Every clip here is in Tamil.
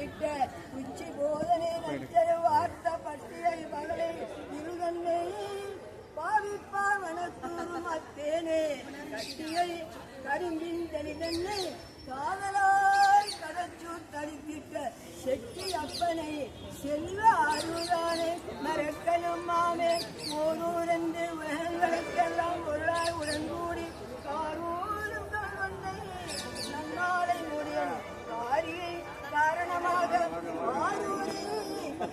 இட்ட உச்சி போதனை நச்சரு வார்த்த பட்டியை மகளை இருதன்னை பாவிப்பார் வனத்தூரும் அத்தேனே கட்டியை கரும்பின் தெளிதன்னை காதலாய் கடச்சூர் தடுத்திட்ட செட்டி அப்பனை செல்வ அருளானே மறக்கணும் மாமே ஓரூரந்து உலகங்களுக்கெல்லாம் பொருளாய் உடன்கூடி காரூரும் கல்வந்தை நன்னாளை முடியும் காரியை காரணமாக ஆரூரை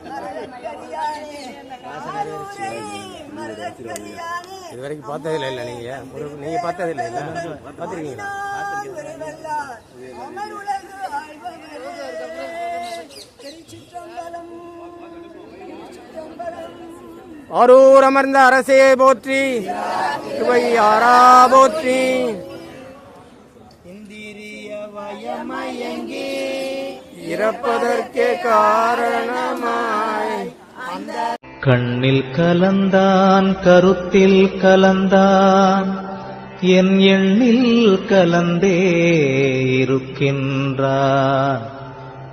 மரதக்கரியானே ஆரூரை மரதக்கரியானே இதுவரைக்கும் பார்த்ததில்லை இல்லை நீங்க பார்த்ததில்லை இல்லை பார்த்துருக்கீங்களா? அமர் உலகு ஆழ்வரே திருச்சிற்றம்பலம் ஆரூர் அமர்ந்த அரசே போற்றி, ஆரா போற்றி. இந்திரிய வயமயங்கி இறப்பதற்கே காரணமாய் கண்ணில் கலந்தான் கருத்தில் கலந்தான் என் எண்ணில் கலந்தே இருக்கின்றான்.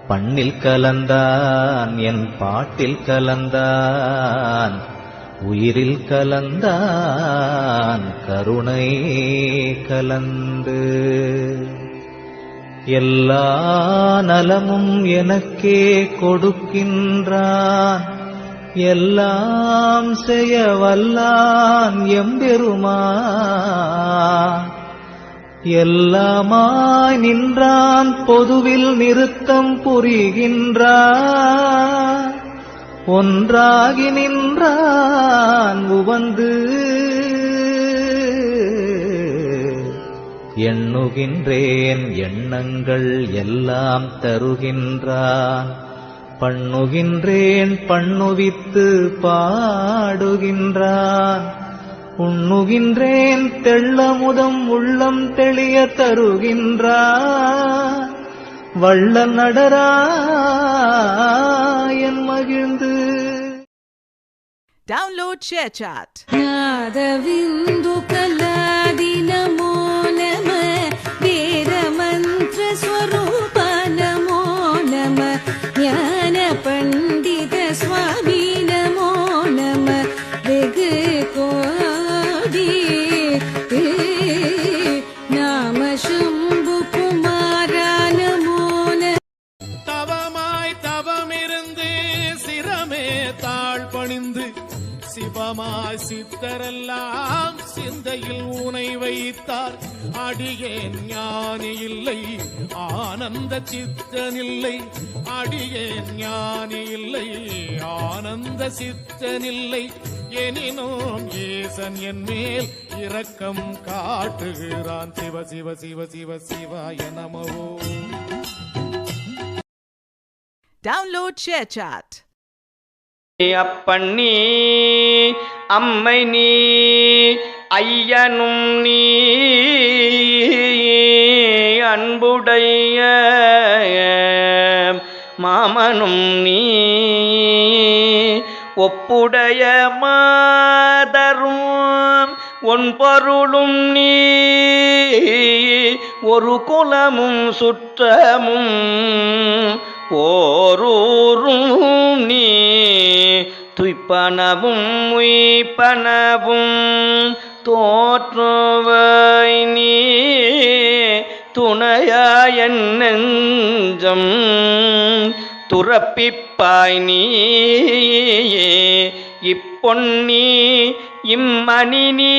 பண்ணில் கலந்தான் என் பாட்டில் கலந்தான் உயிரில் கலந்தான் கருணை கலந்து. எல்லா நலமும் எனக்கே கொடுக்கின்றான், எல்லாம் செய்ய வல்லான் எம்பெருமான். எல்லாமாய் நின்றான் பொதுவில் நிறுத்தம் புரிகின்றான், ஒன்றாகி நின்றான் உவந்து. எண்ணுகின்றேன் எண்ணங்கள் எல்லாம் தருகின்றான், பண்ணுகின்றேன் பண்ணுவித்து பாடுகின்றான். உண்ணுகின்றேன் தெள்ளமுதம் உள்ளம் தெளிய தருகின்றான், வள்ள நடராயன் மகிழ்ந்து. Download ShareChat. நாதவிந்து கலாதி நமோ நம, வேத மந்திர ஸ்வரூப நமோ நம, ஞான பண்டித சுவாமி நமோ நம, வெகு கோடி நாம சம்பு குமாரா நமோ நம. தவமாய் தவமிருந்து சிரமே தாழ் பணிந்து சிவமாய் சித்தரெல்லாம் சிந்தையில் உனை வைத்தார். அடியேன் ஞானி இல்லை ஆனந்த சித்தனில்லை, அடியேன் ஞானி இல்லை ஆனந்த சித்தனில்லை. எனினும் ஈசன் என் மேல் இரக்கம் காட்டுகிறான். சிவ சிவ சிவ சிவ சிவாய நமோ. Download ShareChat. அப்பன் நீ அம்மை நீ ஐயனும் நீ அன்புடைய மாமனும் நீ ஒப்புடைய மாதரும் ஒன்பொருளும் நீ ஒரு குலமும் சுற்றமும் ஓரூரும் நீ துய்ப்பனவும் உய்ப்பனவும் தோற்றுவாய் நீ துணையாயன் நெஞ்சம் துறப்பிப்பாய் நீ இப்பொன்னி இம்மணி நீ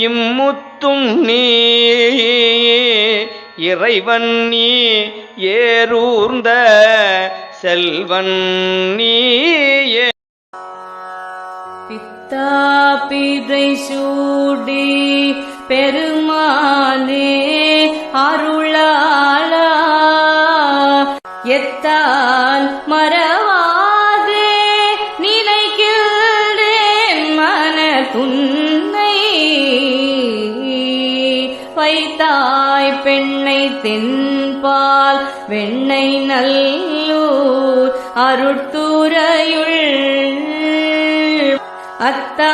இம்முத்தும் நீ இறைவன் நீ ஏரூர்ந்த செல்வன் நீயே. பித்தாபிதை சூடி பெருமானே அருளாளா, எத்தால் மறவாதே நினைக்கின்றேன் மன துன்னை. வைத்தாய் பெண்ணை தென்பால் வெண்ணை நல்லூர் அருட்துறையுள் அத்தா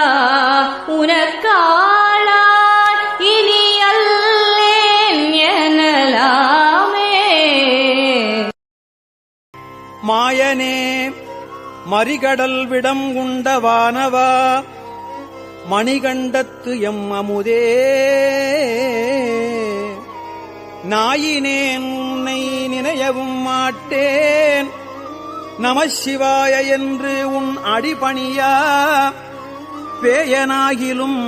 உனக்காளாய் இனி அல்லேன் எனலாமே. மாயனே மறிகடல் விடம் உண்ட வானவா மணிகண்டத்து எம் அமுதே நாயினேன் உன்னை நினையவும் மாட்டேன் நமசிவாய என்று உன் அடிபணியா பேயனாகிலும்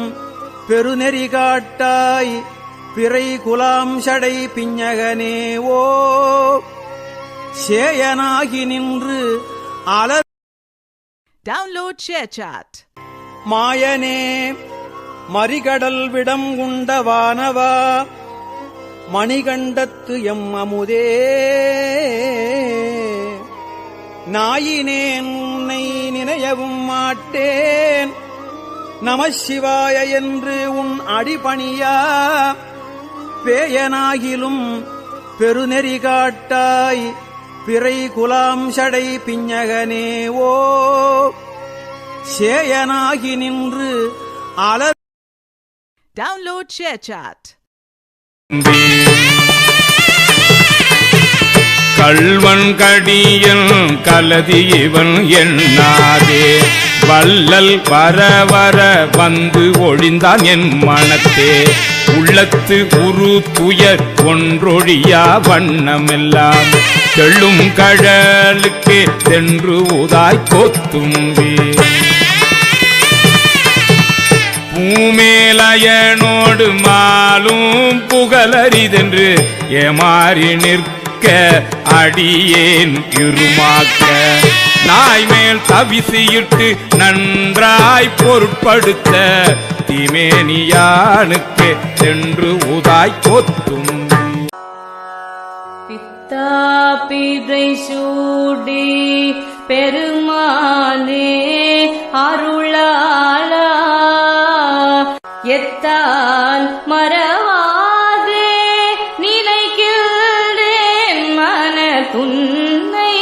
பெருநெறி காட்டாய் பிறை குலாம் சடை பிஞகனே ஓ சேயனாகி நின்று அலர் Download ShareChat. மாயனே மறிகடல் விடம் உண்ட வானவா மணிகண்டத்து எம் அமுதே நாயினேன் உன்னை நினையவும் மாட்டேன் நமசிவாய என்று உன் அடிபணியா பேயனாகிலும் பெருநெறி காட்டாய் பிறை குலாம் சடை பிஞகனே ஓ சேயனாகி நின்று அலர் Download ShareChat. கள்வன் கடியன் கலதி இவன் எண்ணாதே வள்ளல் வர வர வந்து ஒழிந்தான் என் மனத்தே உள்ளத்து உரு துயர் ஒன்றொழியா வண்ணமெல்லாம் தெள்ளும் கழலுக்கே சென்று உதாய் கொத்தும்பே பூமேலயனோடு மாலும் புகழரிதென்று ஏமாறி நிற்க அடியேன் இருமாக்க நாய்மேல் தவிசியிட்டு நன்றாய் பொருட்படுத்த திமேனியானுக்கே சென்று உதாய் கொத்தும் பிறை சூடி பெருமானே அருளாளா எத்தால் மறவாதே நினைக்கின்றேன் மன துன்னை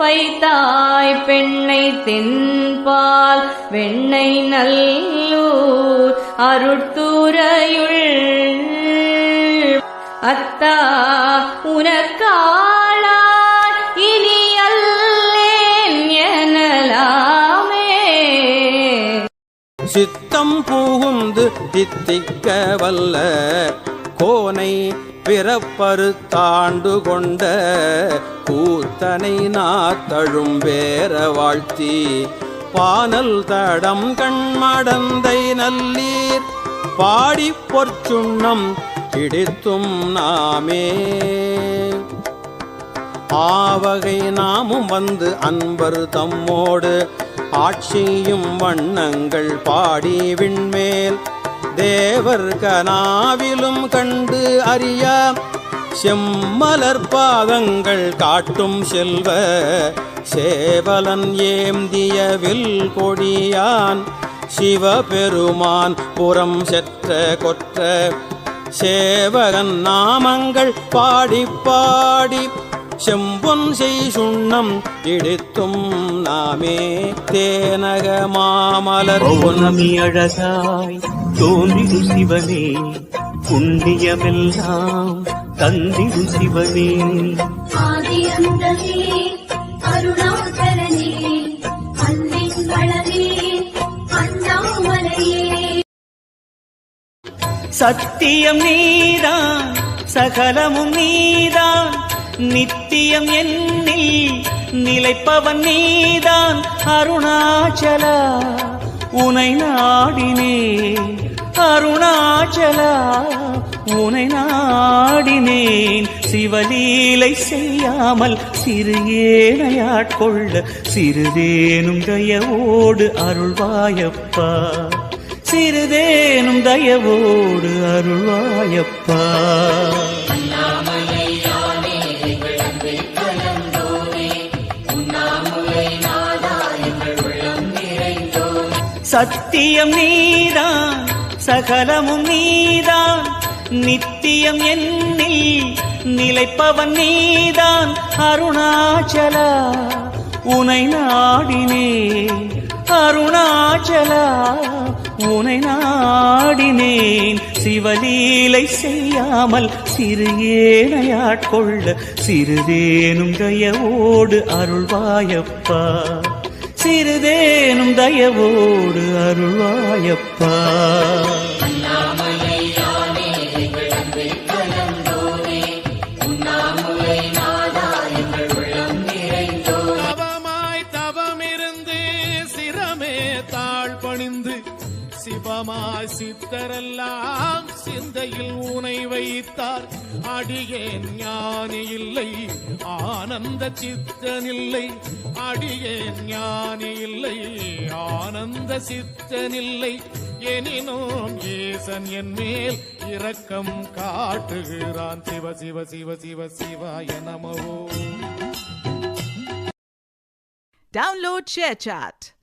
வைத்தாய் பெண்ணை தென்பால் வெண்ணை நல்லூர் அருட்துறையுள் அத்தா உனக்காளாய் இனி அல்லேன் எனலாமே சித்தம் புகுந்து தித்திக்க வல்ல கோனை பிறப்பறுத்தாண்டு கொண்ட கூத்தனை நாத்தழும் வேற வாழ்த்தி பானல் தடம் கண்மடந்தை நல்லீர் பாடிப் பொற்சுண்ணம் இடித்தும் நாமே ஆவகை நாமும் வந்து அன்பர் தம்மோடு ஆட்சியும் வண்ணங்கள் பாடி விண்மேல் தேவர் கனாவிலும் கண்டு அறியா செம்மலர் பாதங்கள் காட்டும் செல்வ சேவலன் ஏந்தியவில் கொடியான் சிவபெருமான் புறம் செற்ற கொற்ற சேவகன் நாமங்கள் பாடி பாடி செம்பொன் செய் சுண்ணம் இடித்தும் நாமே தேனக மாமலர் பௌர்ணமி அழகாய் தோன்றிடு சிவனே புண்ணியமெல்லாம் தந்திடு சிவனே ஆதியந்தமே அருணாகரனே அன்பின் வளரே அண்ணாமலையே சத்தியம் நீதான் சகலமும் நீதான் நித்தியம் என்னில் நிலைப்பவன் நீதான் அருணாச்சலா உனை நாடினே அருணாச்சலா உனை நாடினேன் சிவலீலை செய்யாமல் சிறு ஏனையாட்கொள்ள சிறிதேனும் தயவோடு அருள்வாயப்பா சிறிதேனும் தயவோடு அருள்வாயப்பா சத்தியம் நீதான் சகலமும் நீதான் நித்தியம் என்னில் நிலைப்பவன் நீதான் அருணாச்சலா உனை நாடினே அருணாச்சலா உனை நாடினேன் சிவலீலை செய்யாமல் சிறு ஏனையாட்கொள்ள சிறிதேனும் தயவோடு அருள்வாயப்பா சிறிதேனும் தயவோடு அருள்வாயப்பா சிவமாய் சித்தரெல்லாம் சிந்தையில் ஊனை வைத்தார் அடியேன் ஞானி இல்லை ஆனந்த சித்தனில்லை அடியேன் ஞானி இல்லை ஆனந்த சித்தனில்லை எனினும் ஏசன் என் மேல் இரக்கம் காட்டுகிறான் சிவ சிவ சிவ சிவ சிவாய நமோ. Download ShareChat.